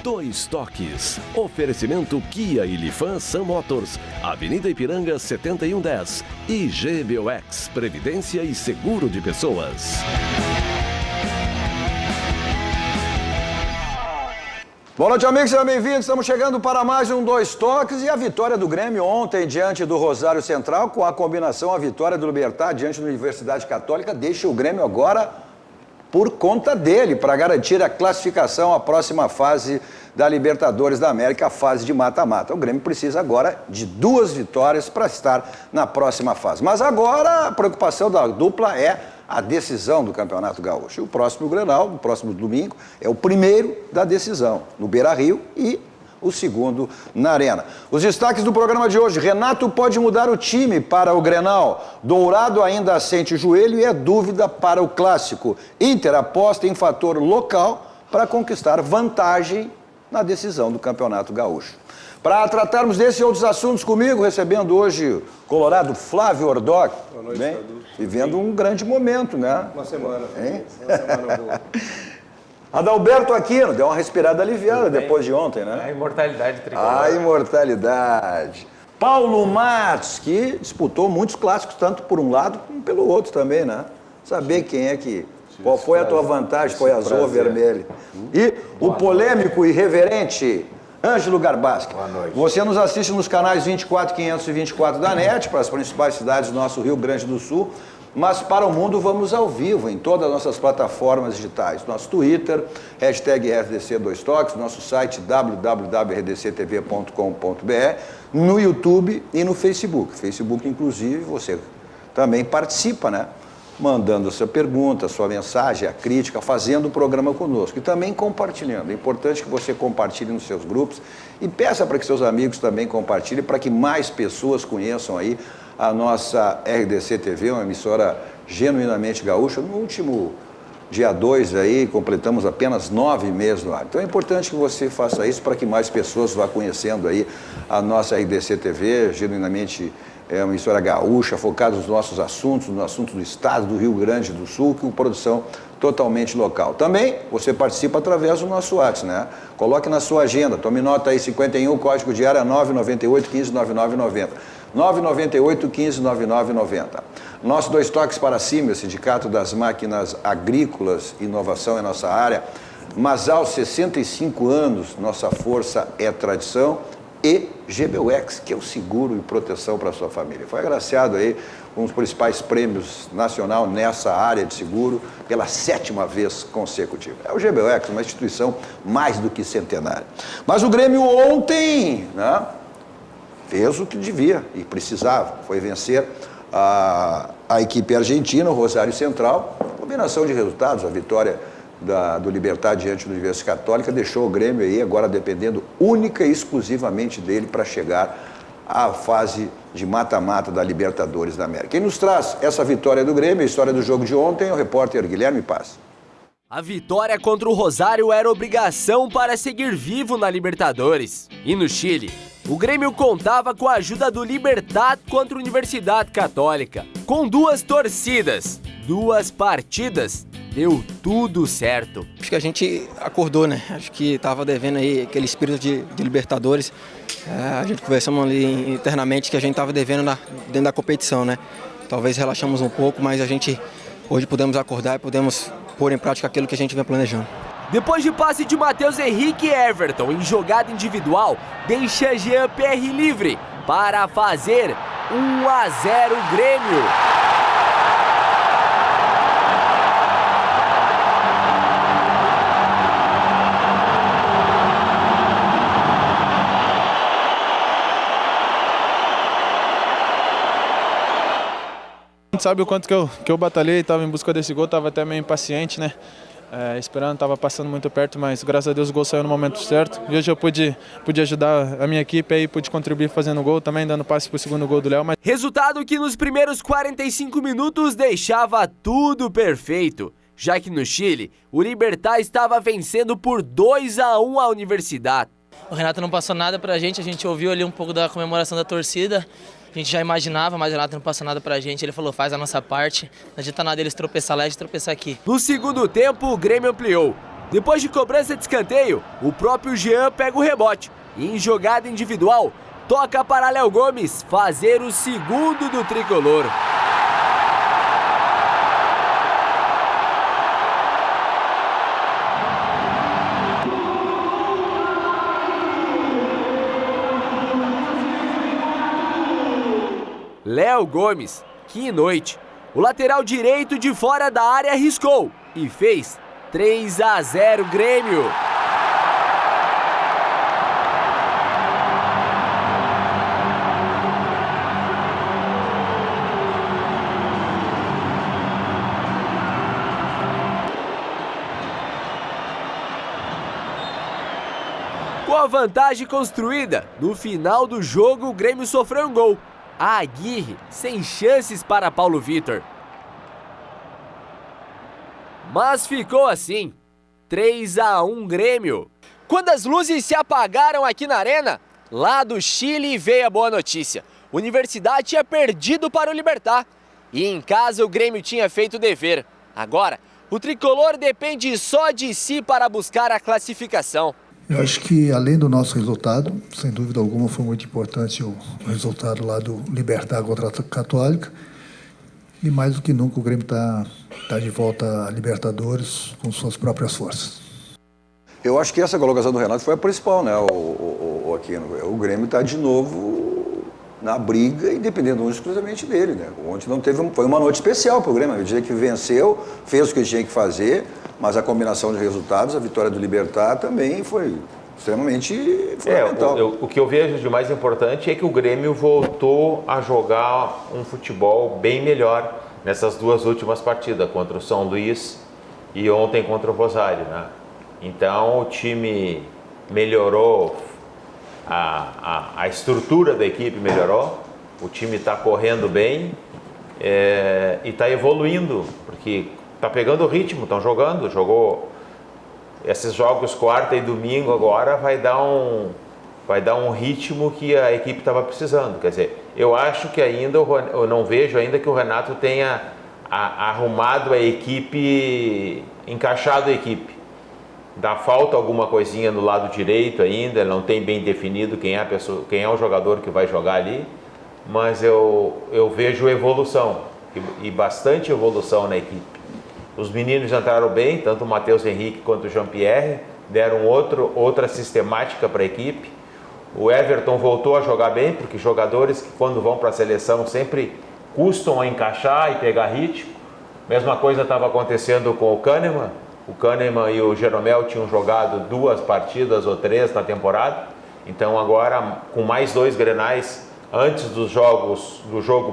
Dois Toques. Oferecimento Kia e Lifan Sun Motors, Avenida Ipiranga 7110 e GBOX, Previdência e Seguro de Pessoas. Boa noite, amigos, sejam bem-vindos. Estamos chegando para mais um Dois Toques e a vitória do Grêmio ontem diante do Rosário Central, com a combinação, a vitória do Libertad diante da Universidade Católica, deixa o Grêmio agora por conta dele, para garantir a classificação à próxima fase da Libertadores da América, a fase de mata-mata. O Grêmio precisa agora de 2 vitórias para estar na próxima fase. Mas agora a preocupação da dupla é a decisão do Campeonato Gaúcho. O próximo Grenal, no próximo domingo, é o primeiro da decisão, no Beira-Rio, e o segundo na Arena. Os destaques do programa de hoje: Renato pode mudar o time para o Grenal. Dourado ainda sente o joelho e é dúvida para o Clássico. Inter aposta em fator local para conquistar vantagem na decisão do Campeonato Gaúcho. Para tratarmos desse e outros assuntos comigo, recebendo hoje o colorado Flávio Ordoc. Boa noite, bem, Cadu. vivendo um grande momento, né? Uma semana. Hein? Uma semana boa. Adalberto Aquino, deu uma respirada aliviada depois de ontem, né? A imortalidade tricolor. A imortalidade. Paulo Matos, que disputou muitos clássicos, tanto por um lado como pelo outro também, né? Saber quem é que... Qual foi a tua vantagem? Foi azul ou vermelho? E o polêmico e irreverente Ângelo Garbaschi. Boa noite. Você nos assiste nos canais 24, 524 da NET, para as principais cidades do nosso Rio Grande do Sul, mas para o mundo vamos ao vivo em todas as nossas plataformas digitais. Nosso Twitter, hashtag RDC2Toques, nosso site www.rdctv.com.br, no YouTube e no Facebook. Facebook, inclusive, você também participa, né? Mandando a sua pergunta, a sua mensagem, a crítica, fazendo o programa conosco e também compartilhando. É importante que você compartilhe nos seus grupos e peça para que seus amigos também compartilhem, para que mais pessoas conheçam aí a nossa RDC TV, uma emissora genuinamente gaúcha. No último dia 2 aí, completamos apenas 9 meses no ar. Então é importante que você faça isso para que mais pessoas vá conhecendo aí a nossa RDC TV, genuinamente é uma emissora gaúcha, focada nos nossos assuntos, no assunto do estado do Rio Grande do Sul, com produção totalmente local. Também você participa através do nosso WhatsApp, né? Coloque na sua agenda, tome nota aí, 51, código de área 998 15 9990. 998 15 9990. Nosso Dois Toques para cima, Sindicato das Máquinas Agrícolas, inovação é nossa área. Masal, 65 anos, nossa força é tradição. E GBOX, que é o seguro e proteção para a sua família. Foi agraciado aí com os principais prêmios nacional nessa área de seguro pela 7ª vez consecutiva. É o GBOX, uma instituição mais do que centenária. Mas o Grêmio ontem, né, fez o que devia e precisava, foi vencer a equipe argentina, o Rosário Central. Combinação de resultados, a vitória do Libertad diante da Universidade Católica deixou o Grêmio aí agora dependendo única e exclusivamente dele para chegar à fase de mata-mata da Libertadores da América. Quem nos traz essa vitória do Grêmio, a história do jogo de ontem, é o repórter Guilherme Paz. A vitória contra o Rosário era obrigação para seguir vivo na Libertadores. E no Chile, o Grêmio contava com a ajuda do Libertad contra a Universidade Católica. Com 2 torcidas, 2 partidas, deu tudo certo. Acho que a gente acordou, né? Acho que tava devendo aí aquele espírito de Libertadores. A gente conversamos ali internamente que a gente tava devendo dentro da competição, né? Talvez relaxamos um pouco, mas a gente hoje podemos acordar e podemos pôr em prática aquilo que a gente vem planejando. Depois de passe de Matheus Henrique e Everton em jogada individual, deixa Jean-Pierre livre para fazer 1-0 Grêmio. A gente sabe o quanto que eu batalhei, estava em busca desse gol, estava até meio impaciente, né? Esperando, estava passando muito perto, mas graças a Deus o gol saiu no momento certo. E hoje eu pude ajudar a minha equipe aí, pude contribuir fazendo gol, também dando passe para o segundo gol do Léo. Mas... Resultado que nos primeiros 45 minutos deixava tudo perfeito, já que no Chile, o Libertad estava vencendo por 2-1 a Universidade. O Renato não passou nada pra gente, a gente ouviu ali um pouco da comemoração da torcida. A gente já imaginava, mas o Renato não passou nada pra gente. Ele falou, faz a nossa parte. Não adianta nada eles tropeçar lá e tropeçar aqui. No segundo tempo, o Grêmio ampliou. Depois de cobrança de escanteio, o próprio Jean pega o rebote e, em jogada individual, toca para Léo Gomes fazer o segundo do tricolor. Léo Gomes, que noite! O lateral direito de fora da área arriscou e fez 3-0 Grêmio. Com a vantagem construída, no final do jogo o Grêmio sofreu um gol. A Aguirre sem chances para Paulo Vitor. Mas ficou assim, 3-1 Grêmio. Quando as luzes se apagaram aqui na arena, lá do Chile veio a boa notícia. A Universidade tinha perdido para o Libertad e em casa o Grêmio tinha feito o dever. Agora, o tricolor depende só de si para buscar a classificação. Eu acho que, além do nosso resultado, sem dúvida alguma, foi muito importante o resultado lá do Libertad contra a Católica. E mais do que nunca, o Grêmio tá de volta a Libertadores com suas próprias forças. Eu acho que essa colocação do Renato foi a principal, né? O Grêmio está de novo na briga e dependendo exclusivamente dele, né? Ontem não teve, foi uma noite especial para o Grêmio. Eu diria que venceu, fez o que tinha que fazer. Mas a combinação de resultados, a vitória do Libertad também foi extremamente fundamental. O que eu vejo de mais importante é que o Grêmio voltou a jogar um futebol bem melhor nessas duas últimas partidas, contra o São Luís e ontem contra o Rosário, né? Então o time melhorou, a estrutura da equipe melhorou, o time está correndo bem e está evoluindo, porque tá pegando o ritmo, estão jogando, jogou esses jogos quarta e domingo agora, vai dar um ritmo que a equipe estava precisando. Quer dizer, eu acho que ainda, eu não vejo ainda que o Renato tenha arrumado a equipe, encaixado a equipe. Dá falta alguma coisinha no lado direito ainda, não tem bem definido quem é o jogador que vai jogar ali, mas eu vejo evolução, e bastante evolução na equipe. Os meninos entraram bem, tanto o Matheus Henrique quanto o Jean-Pierre, deram outra sistemática para a equipe. O Everton voltou a jogar bem, porque jogadores que quando vão para a seleção sempre custam a encaixar e pegar ritmo. Mesma coisa estava acontecendo com o Kahneman. O Kahneman e o Jeromel tinham jogado 2 partidas ou 3 na temporada. Então agora, com mais 2 grenais antes do jogo,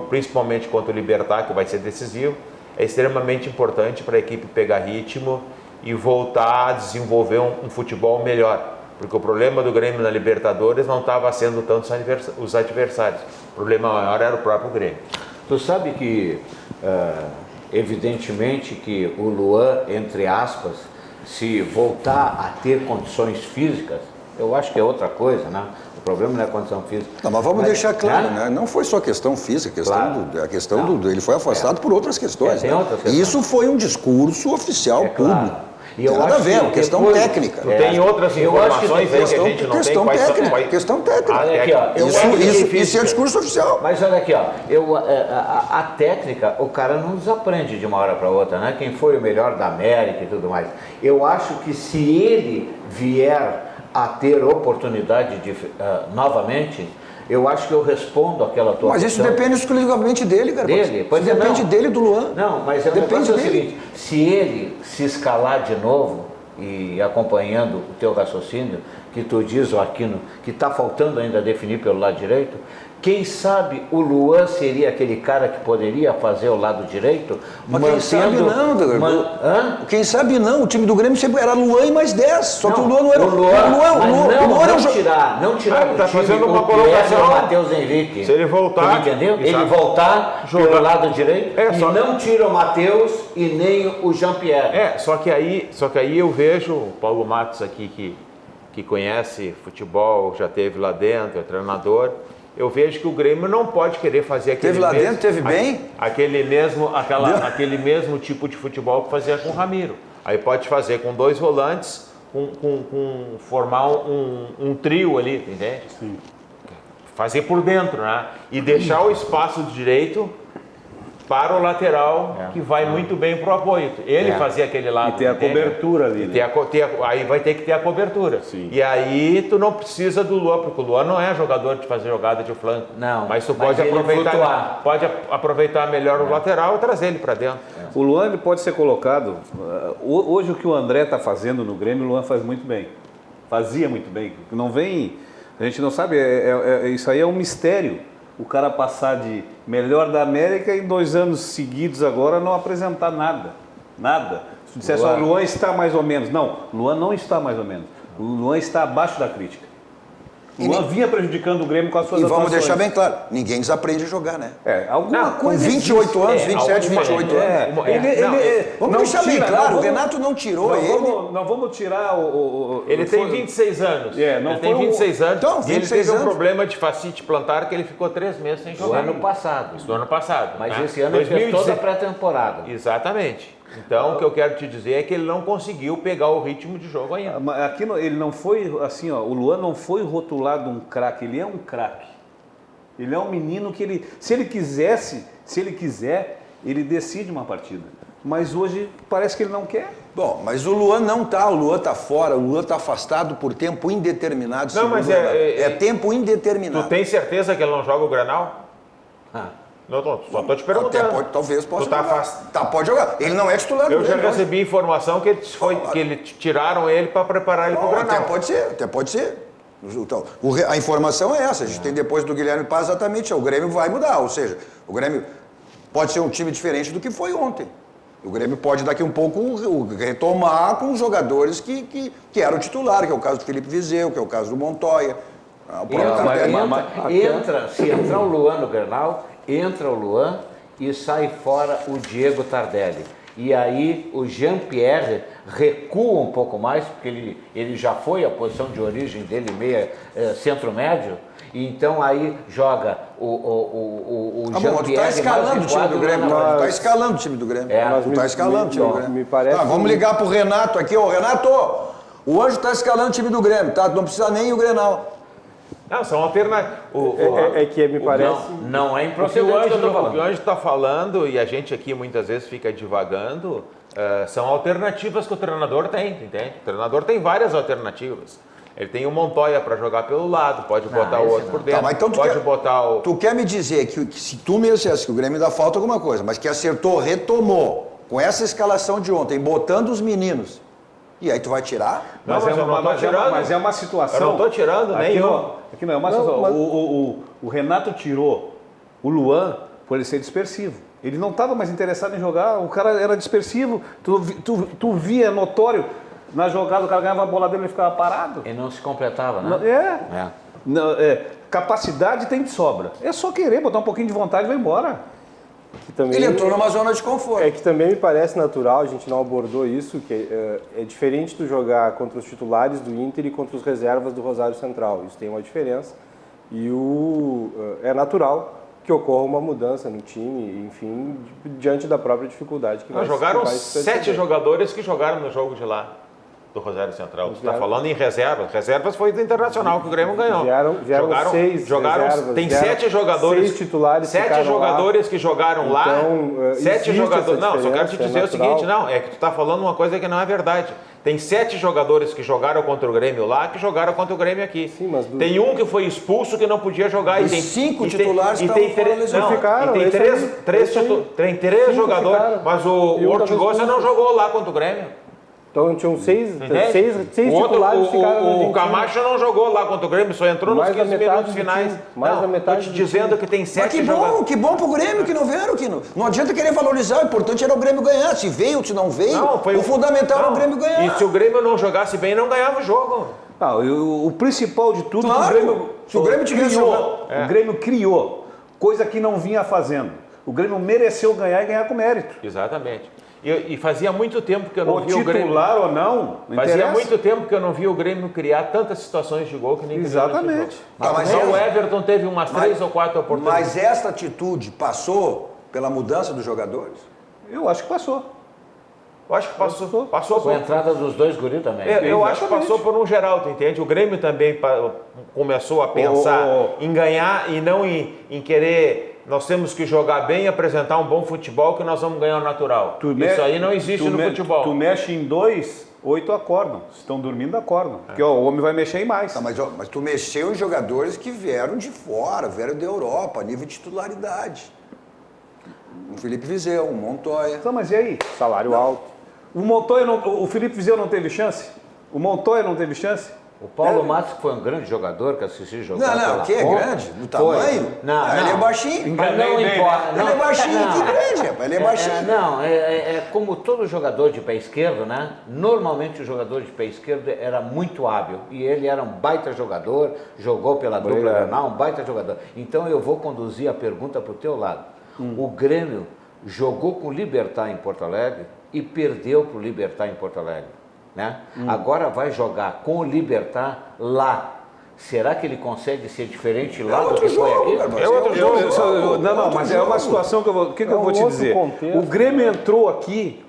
principalmente contra o Libertad, que vai ser decisivo, é extremamente importante para a equipe pegar ritmo e voltar a desenvolver um futebol melhor. Porque o problema do Grêmio na Libertadores não estava sendo tanto os adversários. O problema maior era o próprio Grêmio. Tu sabe que, evidentemente, que o Luan, entre aspas, se voltar a ter condições físicas, eu acho que é outra coisa, né? O problema não é a condição física. Não, mas vamos deixar claro, né? Não foi só questão física, ele foi afastado por outras questões. Tem outras questões. Isso foi um discurso oficial público. Claro. E eu nada acho a ver, que questão depois, técnica. Tem outras informações aí que a gente não tem. Questão técnica. Olha aqui, ó, Isso é discurso oficial. Mas olha aqui, ó, a técnica, o cara não desaprende de uma hora para outra, né? Quem foi o melhor da América e tudo mais. Eu acho que se ele vier a ter oportunidade de novamente, eu acho que eu respondo àquela tua Mas isso depende exclusivamente dele, cara. Depende dele, do Luan. Não, mas depende dele. O seguinte, se ele se escalar de novo, e acompanhando o teu raciocínio, que tu diz, Aquino, que está faltando ainda definir pelo lado direito, quem sabe o Luan seria aquele cara que poderia fazer o lado direito? Mas quem sabe não, Quem sabe não, o time do Grêmio sempre era Luan e mais 10, só que o Luan não era... Não tirar do tá time fazendo uma o Pierre, o Matheus Henrique. Se ele voltar... Entendeu? Ele voltar pelo lado direito e não tira o Matheus e nem o Jean-Pierre. Só que aí eu vejo o Paulo Matos aqui, que conhece futebol, já teve lá dentro, é treinador... Eu vejo que o Grêmio não pode querer fazer aquele teve bem? Aquele mesmo tipo de futebol que fazia com o Ramiro. Aí pode fazer com 2 volantes, formar um trio ali, entende? Sim. Fazer por dentro, né? E deixar o espaço direito para o lateral, que vai muito bem para o apoio. Ele fazia aquele lado. E ter a cobertura ali. Né? Aí vai ter que ter a cobertura. Sim. E aí tu não precisa do Luan, porque o Luan não é jogador de fazer jogada de flanco. Não, mas tu mas pode aproveitar melhor o lateral e trazer ele para dentro. O Luan ele pode ser colocado. Hoje o que o André está fazendo no Grêmio, o Luan faz muito bem. Fazia muito bem. Não vem. A gente não sabe, isso aí é um mistério. O cara passar de melhor da América em 2 anos seguidos agora não apresentar nada. Nada. Se tu dissesse, o Luan está mais ou menos. Não, o Luan não está mais ou menos. O Luan está abaixo da crítica. O Luan vinha prejudicando o Grêmio com as suas atuações. E vamos deixar bem claro, ninguém desaprende a jogar, né? Alguma coisa. Com 28 anos, 27, 28 anos. Vamos deixar bem claro, o Renato não tirou ele. Não vamos tirar Ele tem 26 anos. Ele tem 26 anos. Então, e ele teve um problema de fascite plantar que ele ficou 3 meses sem jogar. Do ano passado. Isso do ano passado. Mas né? esse ano ele fez toda a pré-temporada. Exatamente. Então, o que eu quero te dizer é que ele não conseguiu pegar o ritmo de jogo ainda. Aqui ele não foi assim, ó, o Luan não foi rotulado um craque, ele é um craque. Ele é um menino que ele, se ele quiser, ele decide uma partida. Mas hoje parece que ele não quer. Bom, mas o Luan não tá, o Luan tá fora, o Luan tá afastado por tempo indeterminado. Não, mas é tempo indeterminado. Tu tem certeza que ele não joga o Grenal? Não, só estou te perguntando. Talvez possa jogar. Pode jogar. Ele não é titular. Eu já recebi informação que tiraram ele para preparar ele para o Grenal. Até pode ser. Então, a informação é essa. A gente tem depois do Guilherme Paz exatamente. O Grêmio vai mudar. Ou seja, o Grêmio pode ser um time diferente do que foi ontem. O Grêmio pode daqui um pouco retomar com os jogadores que eram titular, que é o caso do Felipe Viseu, que é o caso do Montoya. Se entrar o Luan no Grenal, entra o Luan e sai fora o Diego Tardelli. E aí o Jean-Pierre recua um pouco mais, porque ele já foi a posição de origem dele, centro-médio. Então aí joga o Jean-Pierre. Tu está escalando o time do Grêmio. Tu está escalando o time do Grêmio. Tu está escalando o time do Grêmio. Me parece vamos ligar pro Renato aqui. Renato, o Anjo está escalando o time do Grêmio, tá? Não precisa nem o Grenal. Não, são alternativas. Me parece. Não é improcedente o que eu estou falando. O que o Anjo está falando, e a gente aqui muitas vezes fica divagando, são alternativas que o treinador tem, entende? O treinador tem várias alternativas. Ele tem o Montoya para jogar pelo lado, pode botar o outro por dentro. Mas então tu quer me dizer que se tu me dissesse que o Grêmio ainda falta alguma coisa, mas que acertou, retomou, com essa escalação de ontem, botando os meninos, e aí tu vai tirar? Mas é uma situação. Eu não estou tirando nenhum. Aqui não é uma situação. O Renato tirou o Luan por ele ser dispersivo. Ele não estava mais interessado em jogar, o cara era dispersivo. Tu via notório na jogada, o cara ganhava a bola dele e ficava parado. E não se completava, né? Capacidade tem de sobra. É só querer, botar um pouquinho de vontade e vai embora. Ele entrou numa zona de conforto. É que também me parece natural, a gente não abordou isso, que é diferente tu jogar contra os titulares do Inter e contra os reservas do Rosário Central. Isso tem uma diferença e é natural que ocorra uma mudança no time, enfim, diante da própria dificuldade que jogaram 7 jogadores que jogaram no jogo de lá. Do Rosário Central. Você está falando em reservas. Reservas foi do Internacional que o Grêmio ganhou. Jogaram 6 reservas. Tem 7 jogadores. 6 titulares. 7 jogadores lá, que jogaram lá. Então, 7 jogadores. Não, só quero te dizer o seguinte, é que tu está falando uma coisa que não é verdade. Tem 7 jogadores que jogaram contra o Grêmio lá, que jogaram contra o Grêmio aqui. Sim, mas tem um que foi expulso que não podia jogar. E tem 5 titulares que estavam fora lesionados. Tem 3 jogadores, mas o Ortigosa não jogou lá contra o Grêmio. Então tinham 6 titulares ficaram. O Camacho não jogou lá contra o Grêmio, só entrou nos 15 minutos finais. Estou te dizendo que tem 7 jogadores. Que bom pro Grêmio que não vieram, Quino. Não adianta querer valorizar, o importante era o Grêmio ganhar. Se veio, se não veio, o fundamental era o Grêmio ganhar. E se o Grêmio não jogasse bem, não ganhava o jogo. O principal de tudo, se o Grêmio tivesse jogado. O Grêmio criou, coisa que não vinha fazendo. O Grêmio mereceu ganhar e ganhar com mérito. Exatamente. E fazia muito tempo que eu não via o Grêmio. Titular ou não? Fazia muito tempo que eu não via o Grêmio criar tantas situações de gol que nem Exatamente. Mas o Everton teve umas 3 ou 4 oportunidades. Mas esta atitude passou pela mudança dos jogadores? Eu acho que passou. Eu acho que passou Com a entrada dos dois guris também. Eu acho que passou por um geral, tu entende? O Grêmio também começou a pensar em ganhar e não em querer... Nós temos que jogar bem e apresentar um bom futebol que nós vamos ganhar o natural. Isso aí não existe no futebol. Tu mexe em 2, 8 acordam. Se estão dormindo, acordam. Porque o homem vai mexer em mais. Tá, mas tu mexeu em jogadores que vieram de fora, vieram da Europa, a nível de titularidade. O Felipe Viseu, o Montoya. Então, mas e aí? Salário alto. O Montoya, o Felipe Viseu não teve chance? O Montoya não teve chance? O Paulo Matos, que foi um grande jogador, que assisti jogar. Não, que é grande? No tamanho? Não. Ele é baixinho. Mas não importa. Ele é baixinho, que grande, rapaz. Ele é baixinho. É como todo jogador de pé esquerdo, né? Normalmente o jogador de pé esquerdo era muito hábil. E ele era um baita jogador, jogou pela dupla Grenal, um baita jogador. Então eu vou conduzir a pergunta para o teu lado. O Grêmio jogou com o Libertad em Porto Alegre e perdeu para o Libertad em Porto Alegre, né? Agora vai jogar com o Libertad lá. Será que ele consegue ser diferente lá do que foi aqui? É outro jogo. Não, mas é uma situação que eu vou... O que eu vou te dizer? O Grêmio entrou aqui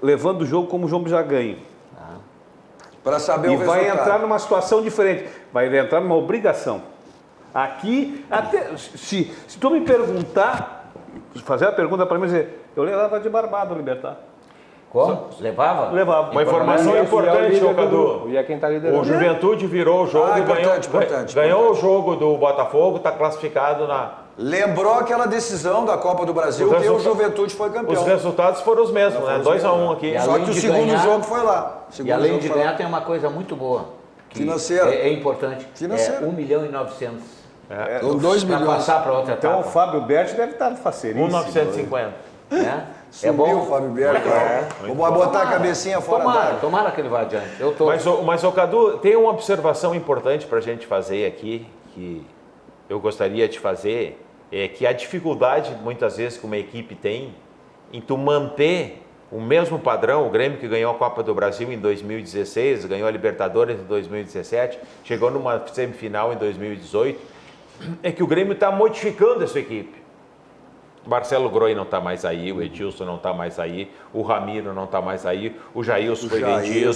levando o jogo como o jogo já ganho. Para saber o resultado. E vai entrar numa situação diferente. Vai entrar numa obrigação. Aqui, até se tu me perguntar, fazer a pergunta para mim, dizer, eu levava de barbado o Libertad. Como? Levava? Levava. Uma informação importante, Cadu. E é quem está liderando. O Juventude virou o jogo e ganhou o jogo do Botafogo, está classificado na... Lembrou aquela decisão da Copa do Brasil que o Juventude foi campeão. Os resultados foram os mesmos, né? 2-1 aqui. Só que o segundo jogo foi lá. E além de ganhar, tem uma coisa muito boa. Financeira. É importante. Financeira. 1,9 milhão. 2 milhões. Para passar para outra etapa. Então o Fábio Berti deve estar faceiríssimo. 1,950. É bom. O Fábio Berti. Vou botar a cabecinha fora d'água. Tomara que ele vá adiante. Mas, Cadu, tem uma observação importante para a gente fazer aqui, que eu gostaria de fazer, é que a dificuldade, muitas vezes, que uma equipe tem em tu manter o mesmo padrão. O Grêmio, que ganhou a Copa do Brasil em 2016, ganhou a Libertadores em 2017, chegou numa semifinal em 2018, é que o Grêmio está modificando a sua equipe. Marcelo Groi não está mais aí, o Edilson não está mais aí, o Ramiro não está mais aí, o Jailson foi vendido,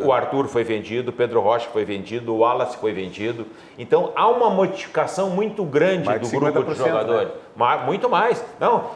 o Arthur foi vendido, o Pedro Rocha foi vendido, o Wallace foi vendido. Então há uma modificação muito grande do grupo de jogadores. Né? Muito mais. Não,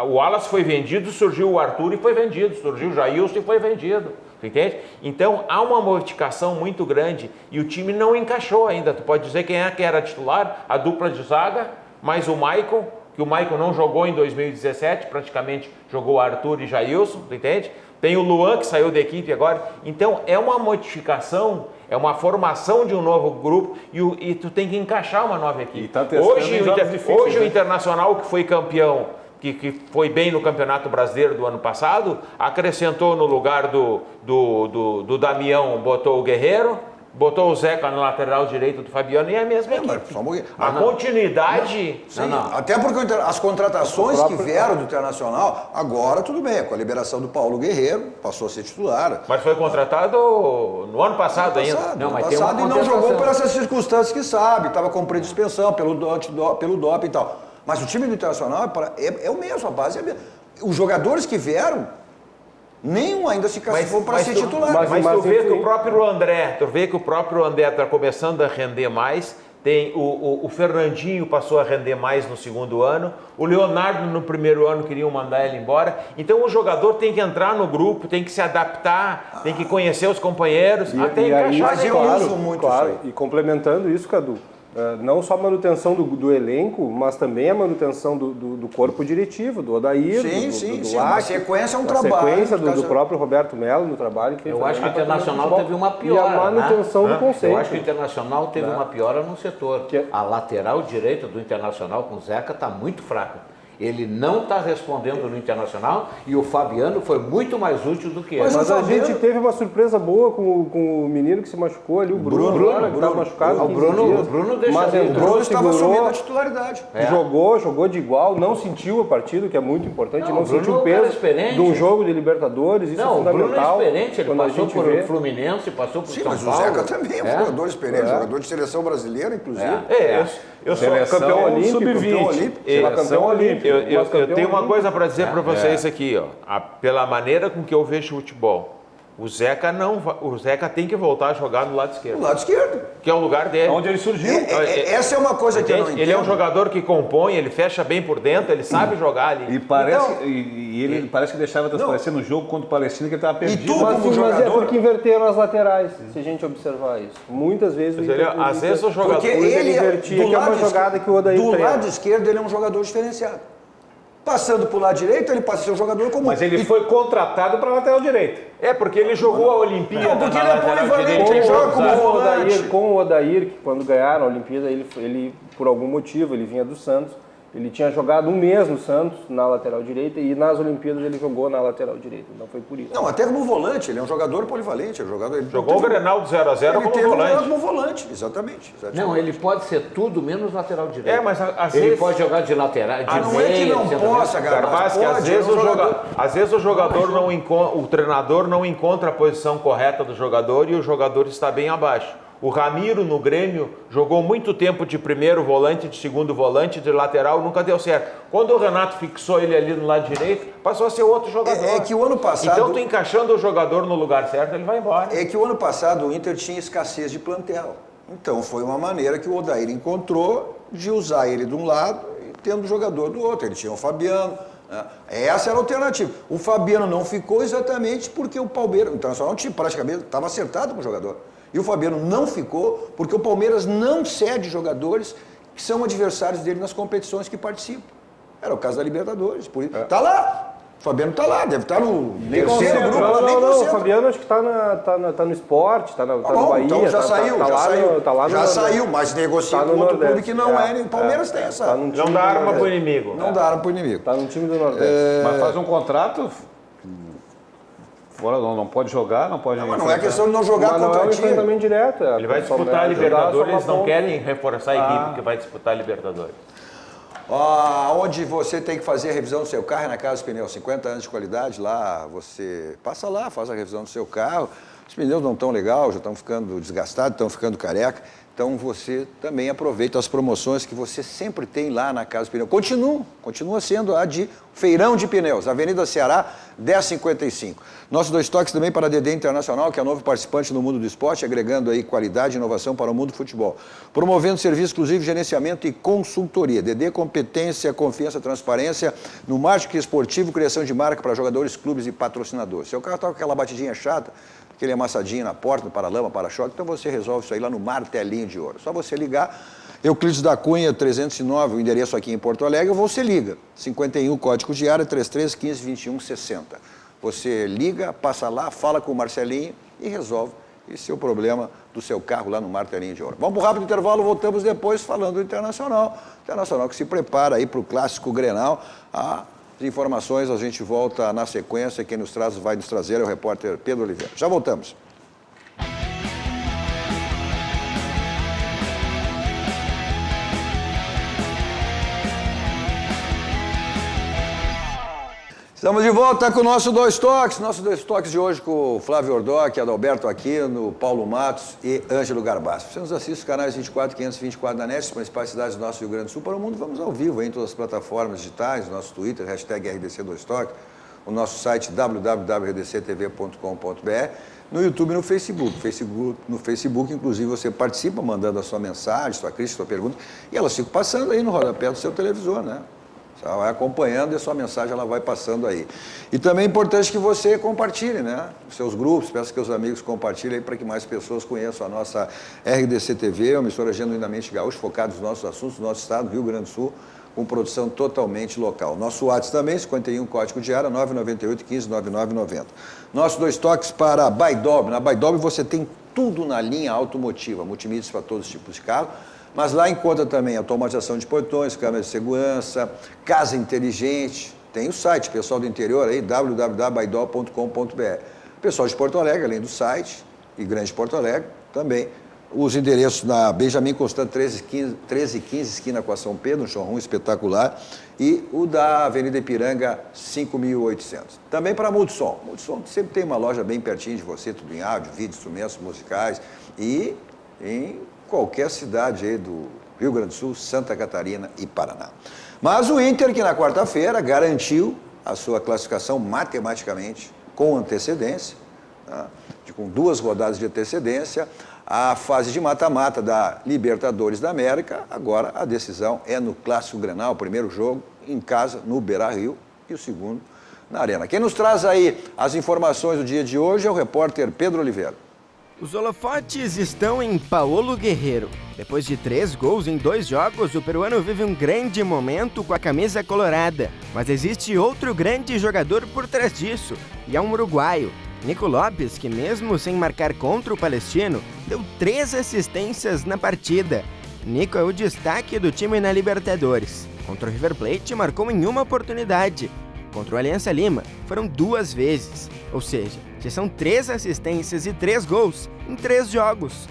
o Wallace foi vendido, surgiu o Arthur e foi vendido, surgiu o Jailson e foi vendido. Entende? Então há uma modificação muito grande e o time não encaixou ainda. Tu pode dizer quem é que era titular, a dupla de zaga, mais o Maicon, que o Maicon não jogou em 2017, praticamente jogou Arthur e Jailson, tu entende? Tem o Luan, que saiu da equipe agora. Então, é uma modificação, é uma formação de um novo grupo e tu tem que encaixar uma nova equipe. Hoje o Internacional, que foi campeão, que foi bem no Campeonato Brasileiro do ano passado, acrescentou no lugar do Damião, botou o Guerreiro, botou o Zeca no lateral direito do Fabiano e é a mesma equipe. A continuidade... Até porque as contratações que vieram do Internacional, agora tudo bem, com a liberação do Paulo Guerreiro, passou a ser titular. Mas foi contratado no ano passado ainda. E não jogou por essas circunstâncias que sabe, estava com predispensão pelo doping e tal. Mas o time do Internacional é o mesmo, a base é a mesma. Os jogadores que vieram, nenhum ainda se classificou para ser titular. Mas tu vê que o próprio André está começando a render mais. Tem o Fernandinho passou a render mais no segundo ano. O Leonardo no primeiro ano queriam mandar ele embora. Então o jogador tem que entrar no grupo, tem que se adaptar, tem que conhecer os companheiros, até encaixar. Mas eu uso muito isso aí. E complementando isso, Cadu, não só a manutenção do elenco, mas também a manutenção do corpo diretivo, do Odair, do a sequência é um trabalho. A sequência do próprio Roberto Melo no trabalho que eu acho que o Internacional teve uma piora. E a manutenção do conceito. Eu acho que o Internacional teve uma piora no setor. A lateral direita do Internacional com o Zeca está muito fraca. Ele não está respondendo no Internacional e o Fabiano foi muito mais útil do que ele. Mas a gente teve uma surpresa boa com o menino que se machucou ali, o Bruno que estava machucado. O Bruno deixou. Mas o Bruno estava assumindo a titularidade. Jogou de igual, não sentiu a partida, que é muito importante, não sentiu o peso de um jogo de Libertadores, isso é fundamental. O Bruno é experiente, ele passou por Fluminense, passou por São Paulo. Mas o Zeca também é um jogador experiente, jogador de seleção brasileira, inclusive. Eu sou campeão olímpico, campeão olímpico. Eu tenho uma coisa para dizer para vocês aqui, ó. Pela maneira com que eu vejo o futebol, o Zeca tem que voltar a jogar no lado esquerdo. No lado esquerdo. Que é o lugar dele. Onde ele surgiu. Essa é uma coisa que eu não entendo. Ele é um jogador que compõe, ele fecha bem por dentro, ele sabe jogar ali. E parece, ele parece que deixava transparecer no jogo contra o Palestina que ele estava perdido. Mas é porque inverteram as laterais, se a gente observar isso. Muitas vezes às vezes o jogador ele invertia, que é uma jogada que o Odair do lado esquerdo ele é um jogador diferenciado. Passando para o lado direito, ele passa a ser um jogador comum. Mas ele foi contratado para lateral direito. Porque ele jogou a Olimpíada. Não, porque ele é polivalente, ele joga como volante. Com o Odair, que quando ganharam a Olimpíada, ele, por algum motivo, ele vinha do Santos. Ele tinha jogado um mês no Santos, na lateral direita, e nas Olimpíadas ele jogou na lateral direita. Então foi por isso. Não, até como volante, ele é um jogador polivalente. Ele jogou o Grenal do 0-0 como volante. Como volante, exatamente. Não, ele pode ser tudo menos lateral direito. Mas às ele vezes... pode jogar de lateral, de não é que não possa, Garbassi, às vezes o jogador não encontra, o treinador não encontra a posição correta do jogador e o jogador está bem abaixo. O Ramiro, no Grêmio, jogou muito tempo de primeiro volante, de segundo volante, de lateral, nunca deu certo. Quando o Renato fixou ele ali no lado direito, passou a ser outro jogador. É que o ano passado... Então, tu encaixando o jogador no lugar certo, ele vai embora. É que o ano passado o Inter tinha escassez de plantel. Então, foi uma maneira que o Odair encontrou de usar ele de um lado e tendo o jogador do outro. Ele tinha o Fabiano... Essa era a alternativa. O Fabiano não ficou exatamente porque o Palmeiras... Então, só não tinha, praticamente estava acertado com o jogador. E o Fabiano não ficou porque o Palmeiras não cede jogadores que são adversários dele nas competições que participam. Era o caso da Libertadores. Por isso. Tá lá. O Fabiano tá lá, deve estar no terceiro grupo. Não, o Fabiano acho que tá no Sport, tá no Bahia. Então já saiu, no mas negocia com outro clube que não é. O Palmeiras tem essa. Não dá arma pro inimigo. Não dá arma pro inimigo. Tá no time do Nordeste. Mas faz um contrato... Fora, não pode jogar, não pode... Mas não é questão de não jogar contra o time. Não é um direto. Ele vai disputar a Libertadores, eles não querem reforçar a equipe que vai disputar a Libertadores. Onde você tem que fazer a revisão do seu carro é na Casa dos Pneus, 50 anos de qualidade, lá você passa lá, faz a revisão do seu carro, os pneus não estão legais, já estão ficando desgastados, estão ficando careca, então você também aproveita as promoções que você sempre tem lá na Casa dos Pneus. Continua sendo a de Feirão de Pneus, Avenida Ceará, 1055. Nossos dois toques também para a DD Internacional, que é novo participante no mundo do esporte, agregando aí qualidade e inovação para o mundo do futebol. Promovendo serviço exclusivo, gerenciamento e consultoria. DD, competência, confiança, transparência no marketing esportivo, criação de marca para jogadores, clubes e patrocinadores. Seu carro está com aquela batidinha chata, aquele amassadinho na porta, no para-lama, para-choque, então você resolve isso aí lá no Martelinho de Ouro. Só você ligar, Euclides da Cunha, 309, o endereço aqui em Porto Alegre, ou você liga, 51, código de área, 33 15 21 60. Você liga, passa lá, fala com o Marcelinho e resolve esse é o problema do seu carro lá no Martelinho de Ouro. Vamos para um rápido intervalo, voltamos depois falando do Internacional. Internacional que se prepara aí para o clássico Grenal. As informações a gente volta na sequência. Quem vai nos trazer é o repórter Pedro Oliveira. Já voltamos. Estamos de volta com o nosso Dois Toques. Nosso Dois Toques de hoje com o Flávio Ordoc, Adalberto Aquino, Paulo Matos e Ângelo Garbassi. Você nos assiste nos canais 24 e 524 da NET, as principais cidades do nosso Rio Grande do Sul. Para o mundo, vamos ao vivo em todas as plataformas digitais, nosso Twitter, hashtag RDC Dois Toques, o nosso site www.rdctv.com.br, no YouTube e no Facebook. No Facebook, inclusive, você participa mandando a sua mensagem, sua crítica, sua pergunta, e elas ficam passando aí no rodapé do seu televisor, né? Você vai acompanhando e a sua mensagem ela vai passando aí. E também é importante que você compartilhe, né? Os seus grupos, peça que os amigos compartilhem aí para que mais pessoas conheçam a nossa RDC TV, uma emissora genuinamente gaúcha, focada nos nossos assuntos do nosso estado, Rio Grande do Sul, com produção totalmente local. Nosso WhatsApp também, 51, código de área, 998 15 9990. Nossos Dois Toques para Baidob. Na Baidob você tem tudo na linha automotiva, multimídias para todos os tipos de carro. Mas lá encontra também automatização de portões, câmeras de segurança, casa inteligente. Tem o site, pessoal do interior aí, www.baidol.com.br. Pessoal de Porto Alegre, além do site, e Grande Porto Alegre, também. Os endereços na Benjamin Constant 1315, esquina com a São Pedro, um showroom espetacular. E o da Avenida Ipiranga, 5800. Também para Multissom. Multissom sempre tem uma loja bem pertinho de você, tudo em áudio, vídeo, instrumentos musicais e em qualquer cidade aí do Rio Grande do Sul, Santa Catarina e Paraná. Mas o Inter, que na quarta-feira garantiu a sua classificação matematicamente com antecedência, tá? Com 2 rodadas de antecedência, a fase de mata-mata da Libertadores da América. Agora a decisão é no Clássico Grenal, o primeiro jogo em casa, no Beira-Rio, e o segundo na Arena. Quem nos traz aí as informações do dia de hoje é o repórter Pedro Oliveira. Os holofotes estão em Paolo Guerreiro. Depois de 3 gols em 2 jogos, o peruano vive um grande momento com a camisa colorada. Mas existe outro grande jogador por trás disso, e é um uruguaio, Nico Lopes, que mesmo sem marcar contra o Palestino, deu 3 assistências na partida. Nico é o destaque do time na Libertadores. Contra o River Plate, marcou em uma oportunidade. Contra o Alianza Lima, foram 2 vezes. Ou seja, já são 3 assistências e 3 gols em 3 jogos.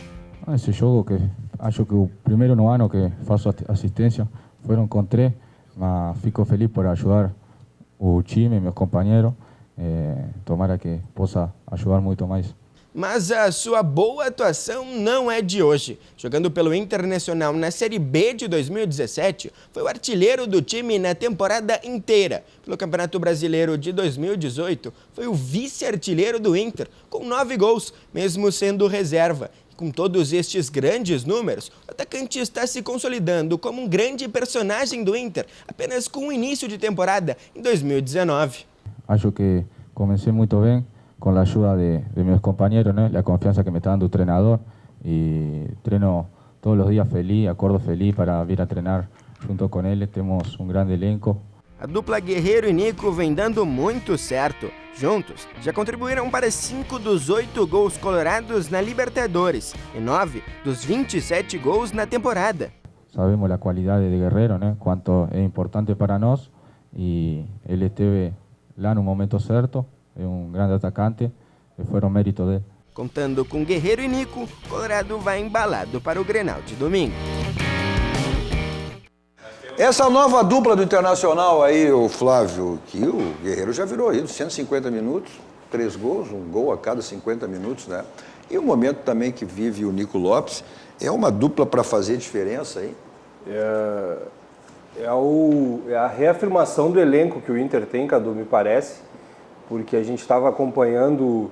Esse jogo que acho que o primeiro no ano que faço assistência foram com 3, mas fico feliz por ajudar o time, meus companheiros. Tomara que possa ajudar muito mais. Mas a sua boa atuação não é de hoje. Jogando pelo Internacional na Série B de 2017, foi o artilheiro do time na temporada inteira. Pelo Campeonato Brasileiro de 2018, foi o vice-artilheiro do Inter, com 9 gols, mesmo sendo reserva. E com todos estes grandes números, o atacante está se consolidando como um grande personagem do Inter, apenas com o início de temporada em 2019. Acho que comecei muito bem, com a ajuda de meus companheiros, né? A confiança que me está dando o treinador, e treino todos os dias feliz, acordo feliz para vir a treinar junto com ele. Temos um grande elenco. A dupla Guerreiro e Nico vem dando muito certo. Juntos, já contribuíram para 5 dos 8 gols colorados na Libertadores e 9 dos 27 gols na temporada. Sabemos a qualidade de Guerreiro, né? Quanto é importante para nós, e ele esteve lá no momento certo. É um grande atacante e foram mérito dele. Contando com Guerreiro e Nico, Colorado vai embalado para o Grenal de domingo. Essa nova dupla do Internacional aí, o Flávio, que o Guerreiro já virou ídolo, 150 minutos, 3 gols, um gol a cada 50 minutos, né? E o momento também que vive o Nico Lopes, é uma dupla para fazer diferença aí? É a reafirmação do elenco que o Inter tem, Cadu, me parece, porque a gente estava acompanhando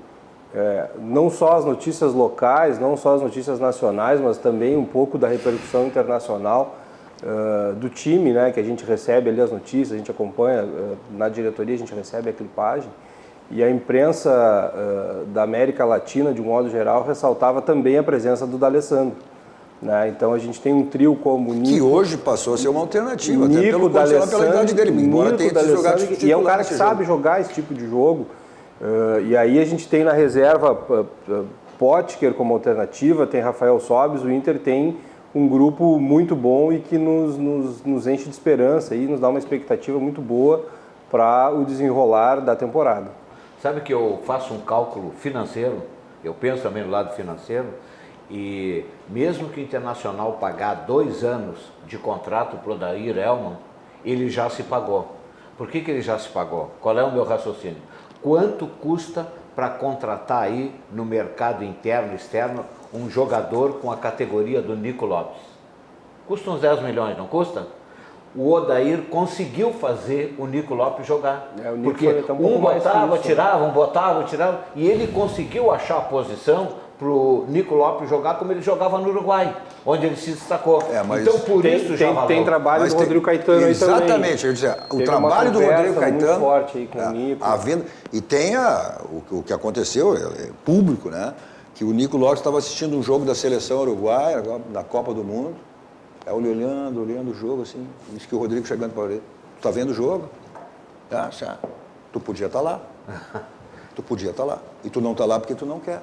não só as notícias locais, não só as notícias nacionais, mas também um pouco da repercussão internacional do time, né, que a gente recebe ali as notícias, a gente acompanha, na diretoria a gente recebe a clipagem, e a imprensa da América Latina, de um modo geral, ressaltava também a presença do D'Alessandro. Né? Então a gente tem um trio como o Nico, que hoje passou a ser uma alternativa, Nico, até pela idade dele, embora tenha jogado e é um cara que sabe jogar esse tipo de jogo. E aí a gente tem na reserva Potker como alternativa, tem Rafael Sobis. O Inter tem um grupo muito bom e que nos enche de esperança e nos dá uma expectativa muito boa para o desenrolar da temporada. Sabe que eu faço um cálculo financeiro, eu penso também no lado financeiro, e mesmo que o Internacional pagar 2 anos de contrato para o Odair Hellmann, ele já se pagou. Por que ele já se pagou? Qual é o meu raciocínio? Quanto custa para contratar aí no mercado interno e externo um jogador com a categoria do Nico Lopes? Custa uns 10 milhões, não custa? O Odair conseguiu fazer o Nico Lopes jogar. Porque um botava, tirava, e ele conseguiu achar a posição para o Nico Lopes jogar como ele jogava no Uruguai, onde ele se destacou. Então, por isso já valeu. Tem trabalho do Rodrigo Caetano aí também. Exatamente, eu ia dizer, o trabalho do Rodrigo Caetano, forte aí com o Nico. E tem o que aconteceu, é público, né? Que o Nico Lopes estava assistindo um jogo da seleção uruguaia, da Copa do Mundo, aí ele olhando o jogo, assim, disse que o Rodrigo chegando para ele, tu tá vendo o jogo? Tu podia estar lá. Tu podia estar lá. E tu não está lá porque tu não quer.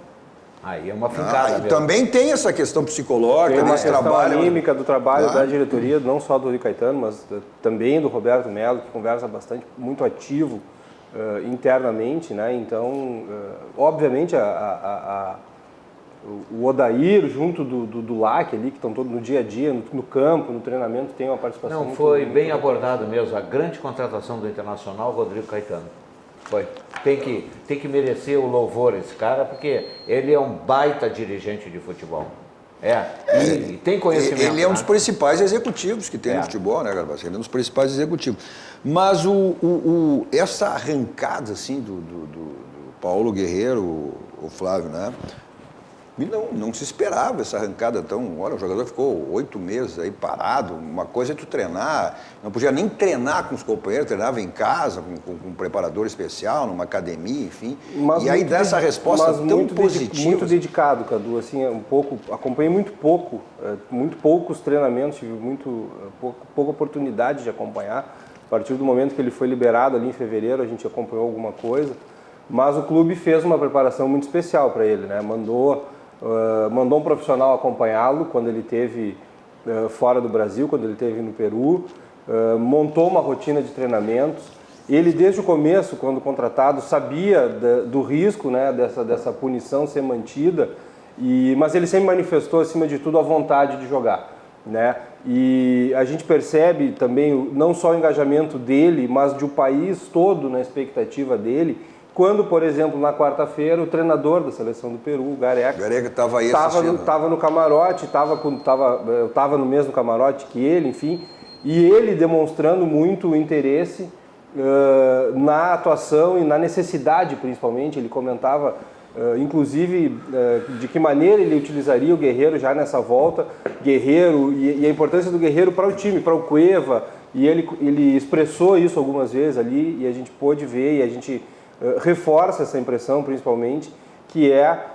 Aí é uma fincada. E também tem essa questão psicológica, tem uma desse questão trabalho anímica do trabalho da diretoria, não só do Rodrigo Caetano, mas também do Roberto Melo, que conversa muito ativo internamente, né? Então, obviamente, o Odair junto do LAC ali, que estão todos no dia a dia, no campo, no treinamento, tem uma participação. Não, foi bem abordado mesmo. A grande contratação do Internacional, Rodrigo Caetano. Foi. Tem que merecer o louvor esse cara, porque ele é um baita dirigente de futebol. E tem conhecimento. Ele é um dos principais executivos que tem no futebol, né, Garbassi? Ele é um dos principais executivos. Mas essa arrancada, assim, do Paulo Guerreiro, o Flávio, né? Não se esperava essa arrancada tão... Olha, o jogador ficou 8 meses aí parado. Uma coisa é tu treinar, não podia nem treinar com os companheiros, treinava em casa, com um preparador especial, numa academia, enfim. Mas e aí dá essa resposta tão positiva. Muito dedicado, Cadu, assim, acompanhei muito poucos treinamentos, tive pouca oportunidade de acompanhar. A partir do momento que ele foi liberado ali em fevereiro, a gente acompanhou alguma coisa. Mas o clube fez uma preparação muito especial para ele, né? Mandou um profissional acompanhá-lo quando ele esteve fora do Brasil, quando ele esteve no Peru, montou uma rotina de treinamentos. Ele, desde o começo, quando contratado, sabia do risco, né, dessa punição ser mantida, mas ele sempre manifestou, acima de tudo, a vontade de jogar, né? E a gente percebe também não só o engajamento dele, mas de o país todo na expectativa dele. Quando, por exemplo, na quarta-feira, o treinador da seleção do Peru, o Gareca estava aí assistindo. Estava no camarote, eu estava no mesmo camarote que ele, enfim, e ele demonstrando muito interesse na atuação e na necessidade, principalmente. Ele comentava, inclusive, de que maneira ele utilizaria o Guerreiro já nessa volta, Guerreiro e a importância do Guerreiro para o time, para o Cueva, e ele expressou isso algumas vezes ali, e a gente pôde ver, e a gente reforça essa impressão, principalmente, que é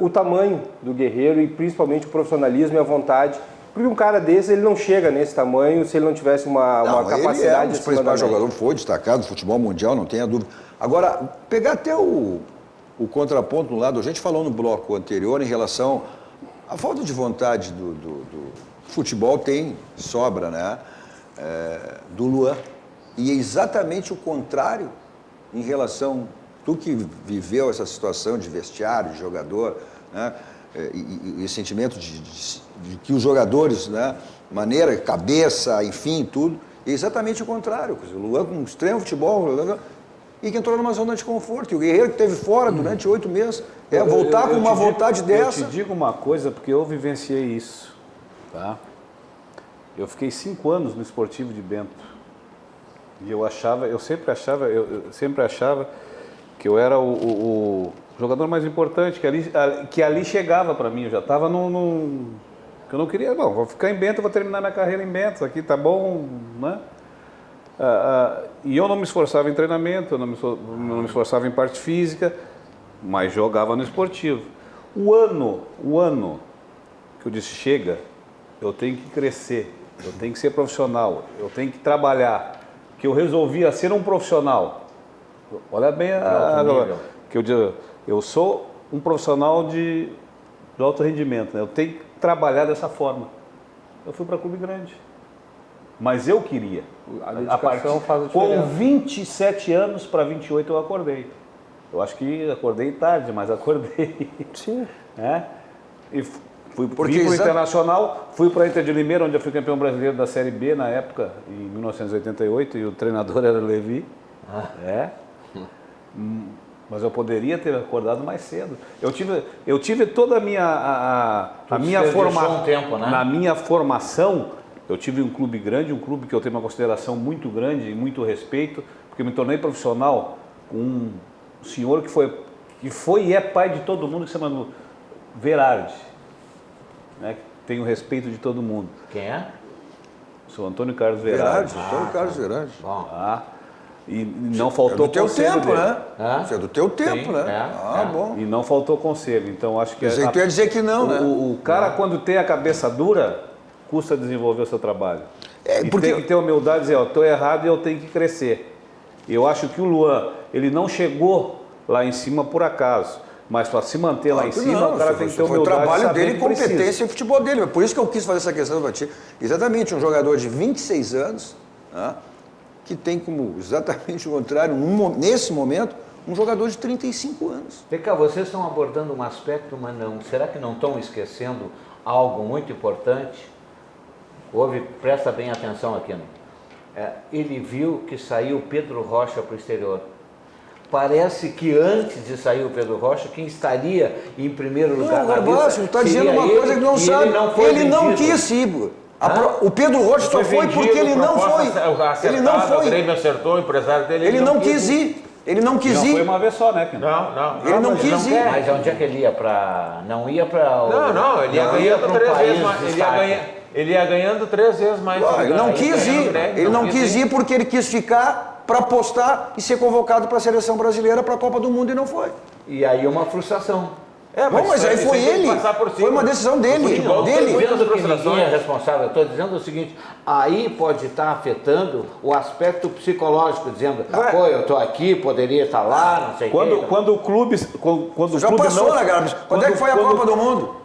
o tamanho do Guerreiro e principalmente o profissionalismo e a vontade. Porque um cara desse, ele não chega nesse tamanho se ele não tivesse uma capacidade. Ele é um dos principais jogadores, foi destacado no futebol mundial, não tenha dúvida. Agora, pegar até o contraponto no lado, a gente falou no bloco anterior em relação à falta de vontade do futebol, tem sobra, né? Do Luan. E é exatamente o contrário em relação, tu que viveu essa situação de vestiário, de jogador, né? E sentimento de que os jogadores, né? Maneira, cabeça, enfim, tudo, é exatamente o contrário. O Luan com um extremo futebol, e que entrou numa zona de conforto. E o Guerreiro que esteve fora durante 8 meses, voltar com uma vontade dessa... Eu te digo uma coisa, porque eu vivenciei isso, tá? Eu fiquei 5 anos no Esportivo de Bento. E eu sempre achava que eu era o jogador mais importante, que ali chegava para mim. Eu já estava que eu não queria, vou ficar em Bento, vou terminar minha carreira em Bento, aqui tá bom, né? E eu não me esforçava em treinamento, eu não me esforçava em parte física, mas jogava no Esportivo. O ano que eu disse, chega, eu tenho que crescer, eu tenho que ser profissional, eu tenho que trabalhar, que eu resolvia ser um profissional. Olha bem que eu sou um profissional de alto rendimento, né? Eu tenho que trabalhar dessa forma. Eu fui para clube grande, mas eu queria. A dedicação faz a diferença. Com 27 anos para 28 eu acordei. Eu acho que acordei tarde, mas acordei. Sim. E fui para o Internacional, fui para a Inter de Limeira, onde eu fui campeão brasileiro da Série B na época, em 1988, e o treinador era o Levi. Mas eu poderia ter acordado mais cedo. Eu tive toda a minha formação. Um tempo, né? Na minha formação, eu tive um clube grande, um clube que eu tenho uma consideração muito grande e muito respeito, porque me tornei profissional com um senhor que foi e é pai de todo mundo, que se chama Verardi. Né, que tem o respeito de todo mundo. Quem é? Sou Antônio Carlos Verardi. Antônio Carlos Verardi. E não faltou conselho. É do teu tempo, né? Isso é do teu tempo, né? Bom. E não faltou conselho. Então acho que. Tu ia dizer que não, né? O cara, quando tem a cabeça dura, custa desenvolver o seu trabalho. Tem que ter humildade e dizer, estou errado e eu tenho que crescer. Eu acho que o Luan, ele não chegou lá em cima por acaso. Mas para se manter lá em cima, o cara tem que ter humildade. Foi o trabalho dele e competência e futebol dele. Por isso que eu quis fazer essa questão para ti. Exatamente, um jogador de 26 anos, né, que tem como exatamente o contrário, nesse momento, um jogador de 35 anos. Peca, vocês estão abordando um aspecto, mas não. Será que não estão esquecendo algo muito importante? Presta bem atenção aqui. Ele viu que saiu Pedro Rocha para o exterior. Parece que antes de sair o Pedro Rocha, quem estaria em primeiro lugar na lista está dizendo uma coisa que não sabe. Ele não quis ir. O Pedro Rocha só foi porque ele não foi. Ele não foi. O Grêmio acertou, o empresário dele. Ele não quis ir. Ele não quis ir. Não foi uma vez só, né? Não. Ele não quis ir. Mas onde é que ele ia para? Não ia para. Não, ele ia ganhando 3 vezes mais. Ele ia ganhando 3 vezes mais. Ele não quis ir. Ele não quis ir porque ele quis ficar para apostar e ser convocado para a seleção brasileira para a Copa do Mundo e não foi. E aí uma frustração. Mas aí foi ele. Foi uma decisão dele. Não estou dizendo que ninguém é responsável. Eu estou dizendo o seguinte, aí pode estar afetando o aspecto psicológico, dizendo, pô, eu estou aqui, poderia estar lá, não sei o quê. Quando o clube... Já passou, né, Gabs? Quando é que foi a Copa do Mundo?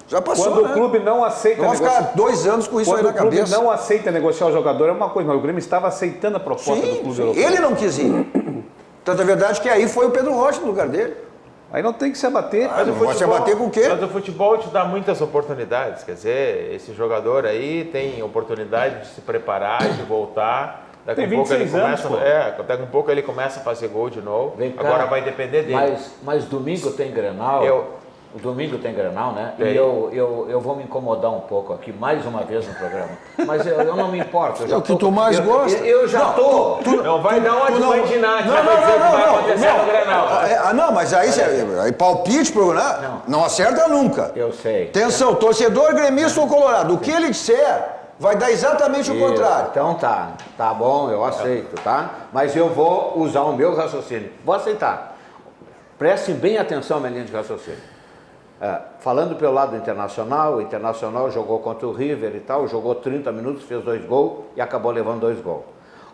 Já passou, quando o clube não aceita negociar... Vamos ficar 2 anos com isso aí na cabeça. Quando o clube não aceita negociar o jogador é uma coisa, mas o Grêmio estava aceitando a proposta do clube europeu. Ele não quis ir. Tanto é verdade que aí foi o Pedro Rocha no lugar dele. Aí não tem que se abater. Vai se abater com o quê? Mas o futebol te dá muitas oportunidades. Quer dizer, esse jogador aí tem oportunidade de se preparar, de voltar. Daqui a pouco ele começa, daqui a pouco ele começa a fazer gol de novo. Agora vai depender dele. Mas domingo tem Grenal. O domingo tem Grenal, né? E eu vou me incomodar um pouco aqui, mais uma vez no programa. Mas eu não me importo. É o que tu mais gosta. Eu já tô. Não vai dar uma de mandinar que vai dizer o que vai acontecer no Grenal. Não, mas aí palpite pro Grenal, não acerta nunca. Eu sei. Atenção, torcedor gremista ou colorado, o que ele disser vai dar exatamente o contrário. Então tá bom, eu aceito, tá? Mas eu vou usar o meu raciocínio. Vou aceitar. Prestem bem atenção à minha linha de raciocínio. Falando pelo lado internacional, o Internacional jogou contra o River e tal, jogou 30 minutos, fez 2 gols e acabou levando 2 gols.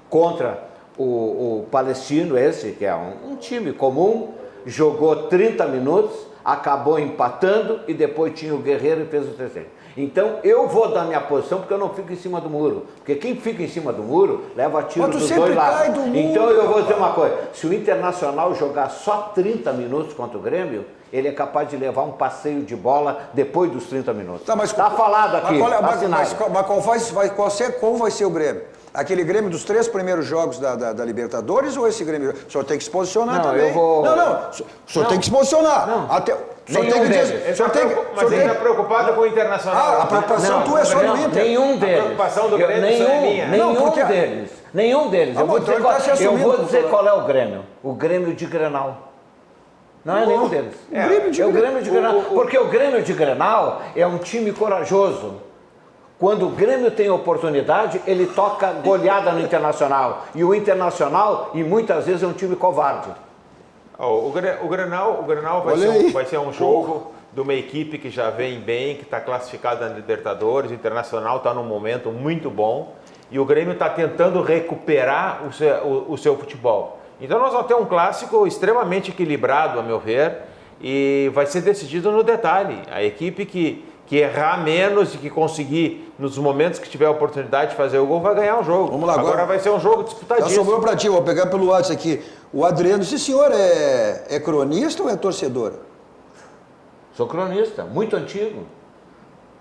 Contra o Palestino, esse que é um time comum, jogou 30 minutos, acabou empatando e depois tinha o Guerreiro e fez o terceiro. Então eu vou dar minha posição porque eu não fico em cima do muro. Porque quem fica em cima do muro leva tiro dos 2 lados. Então eu vou dizer uma coisa, se o Internacional jogar só 30 minutos contra o Grêmio, ele é capaz de levar um passeio de bola depois dos 30 minutos. Tá falado aqui, qual vai ser o Grêmio? Aquele Grêmio dos 3 primeiros jogos da Libertadores ou esse Grêmio? O senhor tem que se posicionar também. O senhor tem que se posicionar. Mas ele está preocupado com o Internacional. A preocupação tua é só no Inter. Nenhum deles. A preocupação do Grêmio é minha. Nenhum deles. Eu vou dizer qual é o Grêmio. O Grêmio de Grenal. Não é nenhum deles. É o Grêmio de Grenal. Porque o Grêmio de Grenal é um time corajoso. Quando o Grêmio tem oportunidade, ele toca goleada no Internacional. E o Internacional, e muitas vezes, é um time covarde. O Grenal vai ser um jogo de uma equipe que já vem bem, que está classificada na Libertadores. O Internacional está num momento muito bom. E o Grêmio está tentando recuperar o seu futebol. Então nós vamos ter um clássico extremamente equilibrado, a meu ver. E vai ser decidido no detalhe. A equipe que errar menos e que conseguir, nos momentos que tiver a oportunidade de fazer o gol, vai ganhar o jogo. Vamos lá, agora vai ser um jogo disputadíssimo. Já sobrou para ti, vou pegar pelo WhatsApp aqui. O Adriano, esse senhor é cronista ou é torcedor? Sou cronista, muito antigo.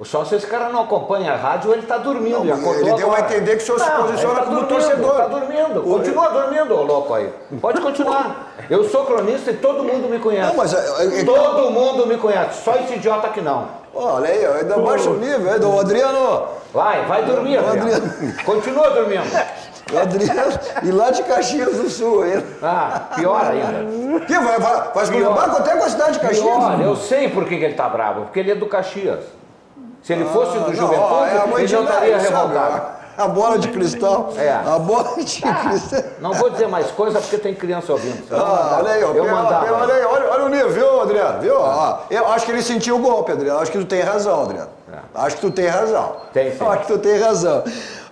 Só se esse cara não acompanha a rádio, ele está dormindo. Ele deu a entender que o senhor se posiciona como torcedor. Está dormindo, continua dormindo, ô louco aí. Pode continuar. Eu sou cronista e todo mundo me conhece. Todo mundo me conhece, só esse idiota que não. Olha aí, é da baixo nível, do Adriano. Vai dormir, Adriano. Continua dormindo. Adriano, e lá de Caxias do Sul, hein? Pior ainda. Que vai esculhambar até com a cidade de Caxias? Pior, eu sei por que ele está bravo, porque ele é do Caxias. Se ele fosse do Juventude, ele não estaria revoltado. A bola de cristal. A bola de cristal. Não vou dizer mais coisa porque tem criança ouvindo. Olha aí, olha o nível, viu, Adriano? Viu? Eu acho que ele sentiu o golpe, Adriano. Acho que tu tem razão, Adriano. Acho que tu tem razão. Acho que tu tem razão.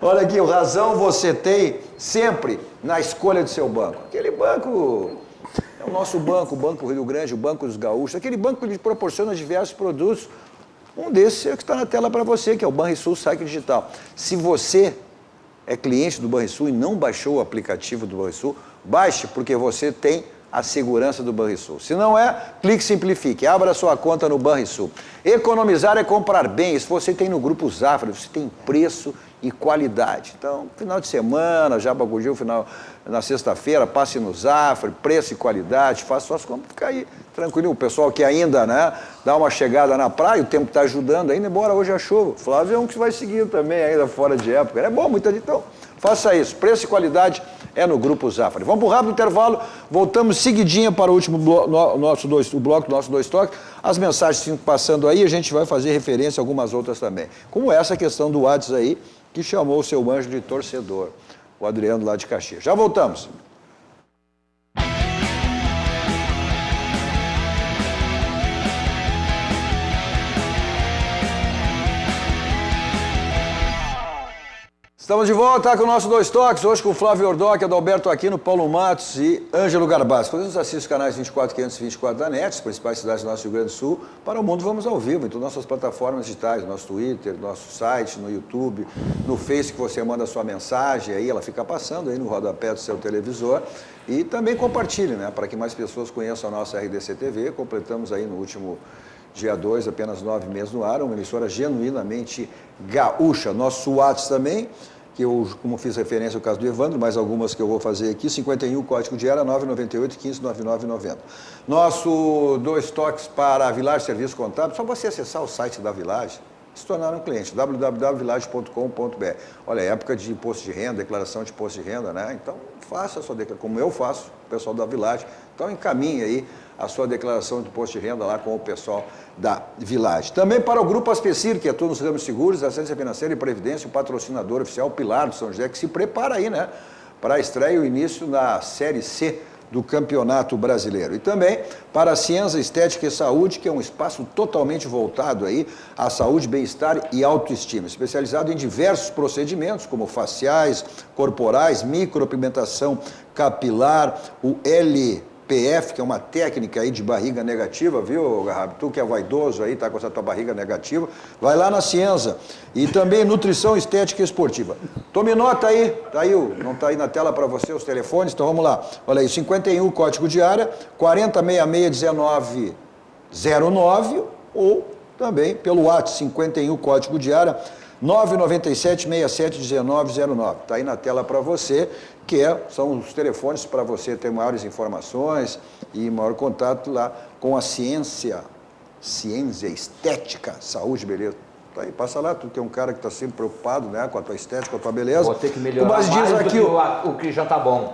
Olha aqui, o razão você tem sempre na escolha do seu banco. Aquele banco é o nosso banco, o Banco Rio Grande, o Banco dos Gaúchos. Aquele banco que lhe proporciona diversos produtos. Um desses é o que está na tela para você, que é o Banrisul Saque Digital. Se você é cliente do Banrisul e não baixou o aplicativo do Banrisul, baixe, porque você tem a segurança do Banrisul. Se não é, clique Simplifique, abra sua conta no Banrisul. Economizar é comprar bem. Se você tem no Grupo Zafra, você tem preço e qualidade. Então, final de semana, Jabagugil, na sexta-feira, passe no Zafra, preço e qualidade, faça suas compras, fica aí tranquilo. O pessoal que ainda, né, dá uma chegada na praia, o tempo está ajudando ainda, embora hoje a chuva. Flávio é um que vai seguir também, ainda fora de época. É bom, muita gente. Então, faça isso. Preço e qualidade é no Grupo Zafra. Vamos para o rápido intervalo, voltamos seguidinha para o último bloco do nosso Dois Toques. As mensagens passando aí, a gente vai fazer referência a algumas outras também. Como essa questão do WhatsApp aí, que chamou o seu anjo de torcedor, o Adriano lá de Caxias. Já voltamos. Estamos de volta com o nosso Dois Toques, hoje com o Flávio Ordoc, Adalberto Aquino, Paulo Matos e Ângelo Garbassi. Você nos assiste os canais 24 524 da NET, as principais cidades do nosso Rio Grande do Sul. Para o mundo, vamos ao vivo em todas as nossas plataformas digitais, nosso Twitter, nosso site, no YouTube, no Face, que você manda a sua mensagem, aí ela fica passando aí no rodapé do seu televisor. E também compartilhe, né, para que mais pessoas conheçam a nossa RDC TV. Completamos aí no último dia 2, apenas 9 meses no ar, uma emissora genuinamente gaúcha. Nosso WhatsApp também, que eu, como fiz referência ao caso do Evandro, mais algumas que eu vou fazer aqui, 51, código de área 998 15 9990. Nosso Dois Toques para a Village Serviço Contábil, só você acessar o site da Village, se tornar um cliente, www.village.com.br. Olha, é época de imposto de renda, declaração de imposto de renda, né? Então, faça a sua declaração, como eu faço, o pessoal da Village. Então, encaminhe aí a sua declaração de imposto de renda lá com o pessoal da Village. Também para o Grupo Aspecir, que atua nos ramos seguros, assistência financeira e previdência, o patrocinador oficial Pilar do São José, que se prepara aí, né, para a estreia e o início na Série C do Campeonato Brasileiro. E também para a Ciência Estética e Saúde, que é um espaço totalmente voltado aí à saúde, bem-estar e autoestima, especializado em diversos procedimentos, como faciais, corporais, micropigmentação capilar, o LPF, que é uma técnica aí de barriga negativa, viu, Garrabi? Tu que é vaidoso aí, tá com essa tua barriga negativa, vai lá na Cienza. E também nutrição estética e esportiva. Tome nota aí, tá aí, não tá aí na tela para você os telefones, então vamos lá. Olha aí, 51, código de área, 4066-1909, ou também pelo WhatsApp, 51, código de área, 997-67-1909. Tá aí na tela para você, que são os telefones para você ter maiores informações e maior contato lá com a ciência estética, saúde, beleza. Tá aí, passa lá, tu que é um cara que está sempre preocupado, né, com a tua estética, com a tua beleza. Vou ter que melhorar mais aqui, o que já está bom.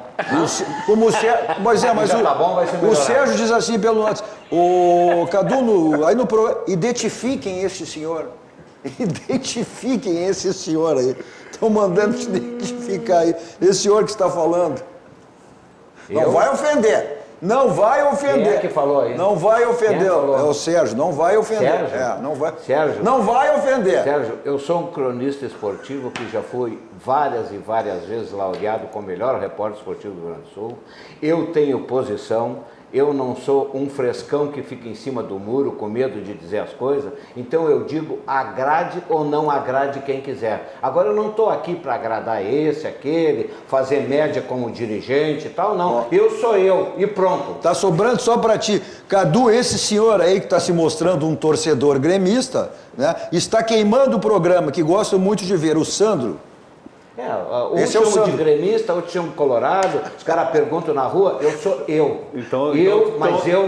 Como o Sérgio, mas tá bom, vai ser o Sérgio diz assim pelo WhatsApp, o Cadu, aí no programa, identifiquem esse senhor. Identifiquem esse senhor aí. Estão mandando te identificar aí. Esse senhor que está falando. Não vai ofender. Não vai ofender. Quem é que falou aí? Não vai ofender. É o Sérgio, não vai ofender. Sérgio? Não vai. Sérgio? Não vai ofender. Sérgio, eu sou um cronista esportivo que já foi várias e várias vezes laureado como melhor repórter esportivo do Rio Grande do Sul. Eu tenho posição. Eu não sou um frescão que fica em cima do muro com medo de dizer as coisas. Então eu digo, agrade ou não agrade quem quiser. Agora eu não estou aqui para agradar esse, aquele, fazer média como dirigente e tal, não. Eu sou eu e pronto. Tá sobrando só para ti. Cadu, esse senhor aí que está se mostrando um torcedor gremista, né, está queimando o programa, que gosto muito de ver, o Sandro. Esse é o de gremista, outro chama colorado, os caras perguntam na rua, eu sou eu.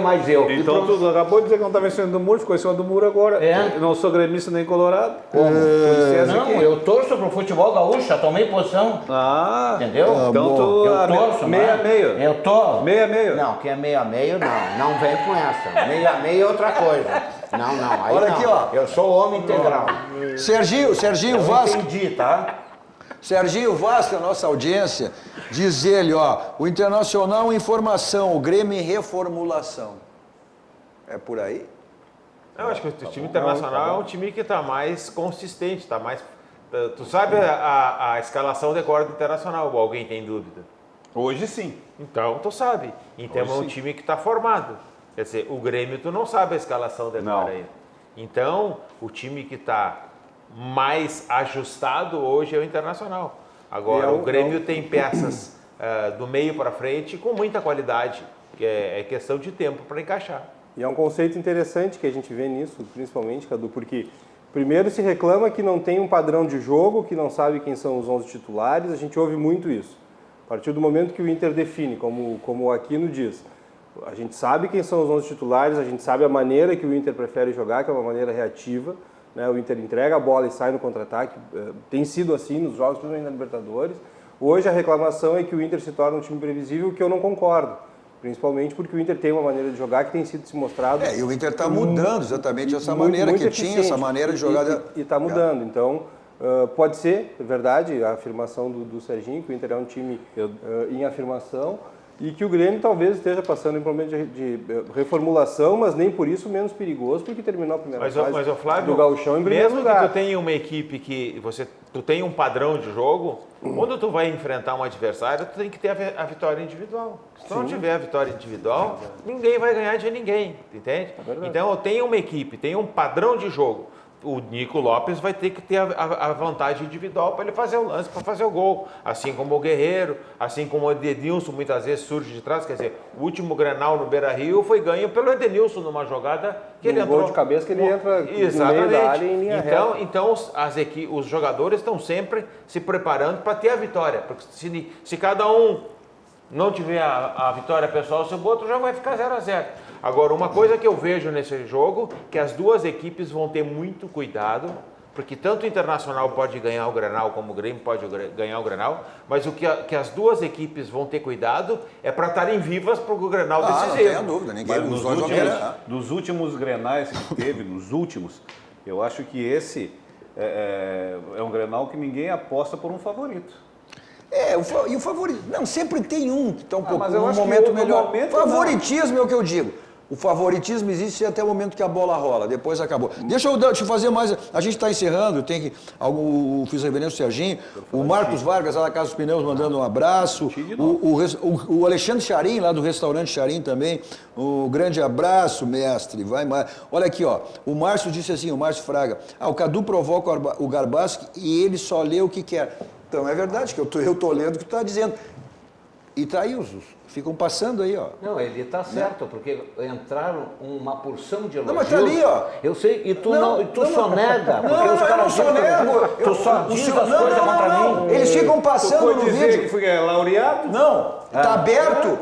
Mais eu. Então tu acabou de dizer que não estava em cima do muro, ficou em cima do muro agora. Eu não sou gremista nem colorado. Como? Não, eu torço pro futebol gaúcho, já tomei posição. Entendeu? Então tu eu torço, meio a meio. Eu tô. Meio a meio. Não, que é meio a meio não vem com essa. Meio a meio é outra coisa. Não, aí olha não. Aqui, ó. Eu sou homem integral. Serginho Vasco. Entendi, tá? Serginho Vasco, a nossa audiência, diz ele, o Internacional em formação, o Grêmio em reformulação. É por aí? Eu acho que o time internacional é um time que está mais consistente, está mais... Tu sabe a escalação decora do Internacional, ou alguém tem dúvida? Hoje sim. Então tu sabe. Então é um time que está formado. Quer dizer, o Grêmio tu não sabe a escalação decora aí. Então, o time que está mais ajustado hoje é o Internacional. Agora, o Grêmio tem peças do meio para frente com muita qualidade, que é questão de tempo para encaixar. E é um conceito interessante que a gente vê nisso, principalmente, Cadu, porque Primeiro se reclama que não tem um padrão de jogo, que não sabe quem são os 11 titulares, a gente ouve muito isso. A partir do momento que o Inter define, como o Aquino diz, a gente sabe quem são os 11 titulares, a gente sabe a maneira que o Inter prefere jogar, que é uma maneira reativa, né? O Inter entrega a bola e sai no contra-ataque, tem sido assim nos jogos, principalmente na Libertadores. Hoje a reclamação é que o Inter se torna um time previsível, que eu não concordo. Principalmente porque o Inter tem uma maneira de jogar que tem sido se mostrado... E o Inter está mudando exatamente essa maneira, que tinha essa maneira de jogar... E está mudando, então pode ser, é verdade, a afirmação do Serginho, que o Inter é um time em afirmação, e que o Grêmio talvez esteja passando em um momento de reformulação, mas nem por isso menos perigoso, porque terminou a primeira fase Flávio, do Gauchão em primeiro lugar. Mesmo que tu tenha uma equipe que tu tem um padrão de jogo, quando tu vai enfrentar um adversário, tu tem que ter a vitória individual. Se tu não tiver a vitória individual, ninguém vai ganhar de ninguém, entende? Então eu tenho uma equipe, tem um padrão de jogo. O Nico Lopes vai ter que ter a vantagem individual para ele fazer o lance, para fazer o gol. Assim como o Guerreiro, assim como o Edenilson muitas vezes surge de trás. Quer dizer, o último Grenal no Beira-Rio foi ganho pelo Edenilson numa jogada que ele entrou... gol de cabeça que ele entra no meio da área em linha reta. Então os jogadores estão sempre se preparando para ter a vitória. Porque se cada um não tiver a vitória pessoal, o outro já vai ficar 0-0. Agora, uma coisa que eu vejo nesse jogo, que as duas equipes vão ter muito cuidado, porque tanto o Internacional pode ganhar o Grenal, como o Grêmio pode ganhar o Grenal, mas o que as duas equipes vão ter cuidado é para estarem vivas para o Grenal decisivo. Não tenha dúvida, ninguém dos últimos Grenais que teve, nos últimos, eu acho que esse é um Grenal que ninguém aposta por um favorito. E o favoritismo. Não, sempre tem um que está um pouco num momento melhor. Favoritismo é o que eu digo. O favoritismo existe até o momento que a bola rola, depois acabou. Deixa eu fazer mais. A gente está encerrando, tem que. Fiz reverência ao Serginho, o Marcos Vargas, lá da Casa dos Pneus, mandando um abraço. O Alexandre Charim, lá do restaurante Charim também. Um grande abraço, mestre. Vai mais. Olha aqui, ó. O Márcio disse assim, o Márcio Fraga. O Cadu provoca o Garbaschi e ele só lê o que quer. Então é verdade que eu tô lendo o que tu está dizendo. E tá aí, ficam passando aí, ó. Não, ele está certo, porque entraram uma porção de elogios. Não, mas tá ali, ó. Eu sei, e tu só nega. Não, eu não só nego. Tu só diz as coisas contra mim. Eles ficam passando no vídeo. Que foi laureado? Não, tá aberto.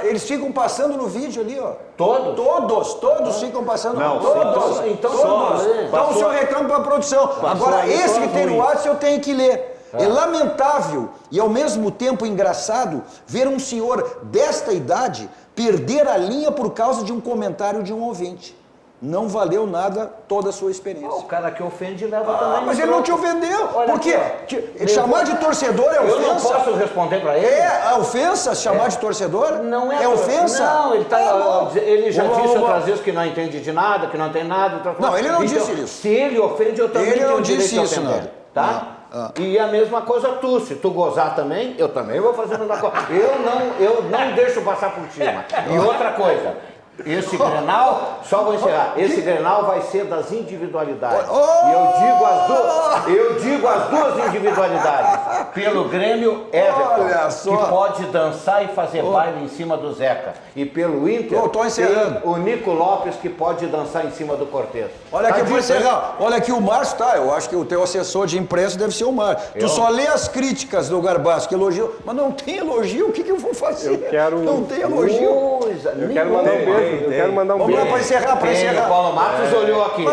Eles ficam passando no vídeo ali, ó. Todos ficam passando. Não, todos. Então o senhor reclama para a produção. Agora, esse que tem no WhatsApp eu tenho que ler. É lamentável e ao mesmo tempo engraçado ver um senhor desta idade perder a linha por causa de um comentário de um ouvinte. Não valeu nada toda a sua experiência. O cara que ofende leva também. Mas ele não te ofendeu. Por quê? Chamar de torcedor é ofensa? Eu não posso responder para ele. É ofensa chamar de torcedor? Não é. É ofensa? Não, ele já disse outras vezes que não entende de nada, que não tem nada. Não, ele não disse isso. Se ele ofende, eu também tenho direito a ofender. Ele não disse isso, não. Tá? E a mesma coisa tu, se tu gozar também, eu também vou fazer a mesma coisa. Eu não deixo passar por cima. E outra coisa, esse Grenal, só vou encerrar, esse Grenal vai ser das individualidades. E eu digo as duas individualidades. Pelo Grêmio, Everton, que pode dançar e fazer baile em cima do Zeca. E pelo Inter, tem o Nico Lopes, que pode dançar em cima do Cortez. Olha aqui, vou encerrar. Olha aqui o Márcio, eu acho que o teu assessor de imprensa deve ser o Márcio. Tu só lê as críticas do Garbaschi, que elogio, mas não tem elogio, o que eu vou fazer? Não tem elogio. Eu quero mandar um beijo. Eu quero mandar um beijo. Vamos lá para encerrar, O Paulo Matos olhou aqui.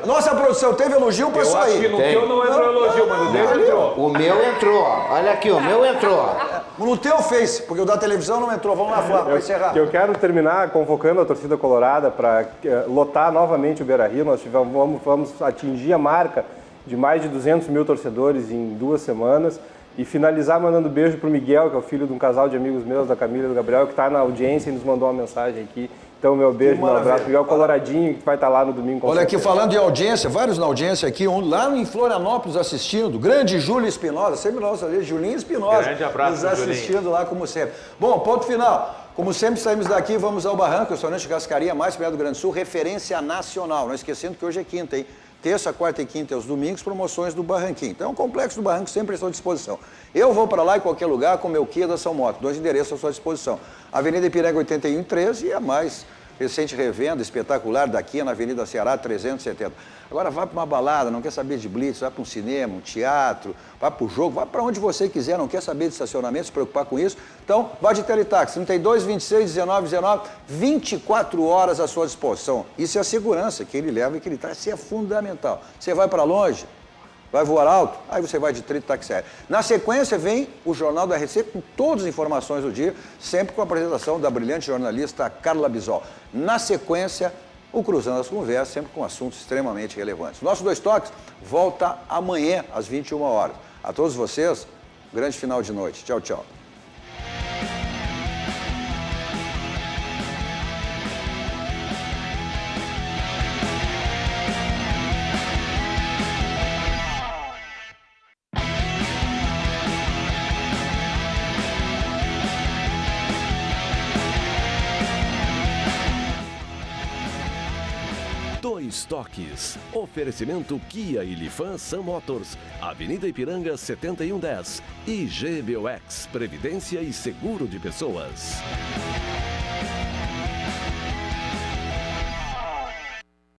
Nossa produção teve elogio para isso aí. Acho que no teu não entrou elogio, mas no dele entrou. O meu entrou. Olha aqui, o meu entrou. No teu fez, porque o da televisão não entrou. Vamos lá, Flávio, para encerrar. Eu quero terminar convocando a torcida colorada para lotar novamente o Beira-Rio. Nós vamos atingir a marca de mais de 200 mil torcedores em 2 semanas. E finalizar mandando beijo para o Miguel, que é o filho de um casal de amigos meus, da Camila e do Gabriel, que está na audiência e nos mandou uma mensagem aqui. Então, meu beijo, meu abraço. Miguel Coloradinho, que vai estar lá no domingo. Olha aqui, falando de audiência, vários na audiência aqui, lá em Florianópolis assistindo. Grande Júlio Espinosa, sempre nossa, Julinho Espinosa. Grande abraço, nos assistindo lá, como sempre. Bom, ponto final. Como sempre, saímos daqui, vamos ao Barranco, restaurante Cascaria, mais perto do Grande Sul, referência nacional. Não esquecendo que hoje é quinta, hein? Terça, quarta e quinta e aos domingos, promoções do Barranquinho. Então, o Complexo do Barranco sempre à sua disposição. Eu vou para lá em qualquer lugar com o meu Kia da São Moto. 2 endereços à sua disposição. Avenida Ipiranga 81 13 e a mais recente revenda espetacular daqui na Avenida Ceará 370. Agora vai para uma balada, não quer saber de blitz, vai para um cinema, um teatro, vai para o jogo, vai para onde você quiser, não quer saber de estacionamento, se preocupar com isso. Então, vai de Teletaxi, 32, 26, 19, 19, 24 horas à sua disposição. Isso é a segurança que ele leva e que ele traz, isso é fundamental. Você vai para longe, vai voar alto, aí você vai de Teletaxi aéreo. Na sequência vem o Jornal da RC com todas as informações do dia, sempre com a apresentação da brilhante jornalista Carla Bisol. Na sequência, o Cruzando as Conversas, sempre com assuntos extremamente relevantes. Nosso Dois Toques volta amanhã, às 21 horas. A todos vocês, grande final de noite. Tchau, tchau. Dois Toques. Oferecimento Kia e Lifan Sam Motors. Avenida Ipiranga 7110. E GBOX. Previdência e Seguro de Pessoas.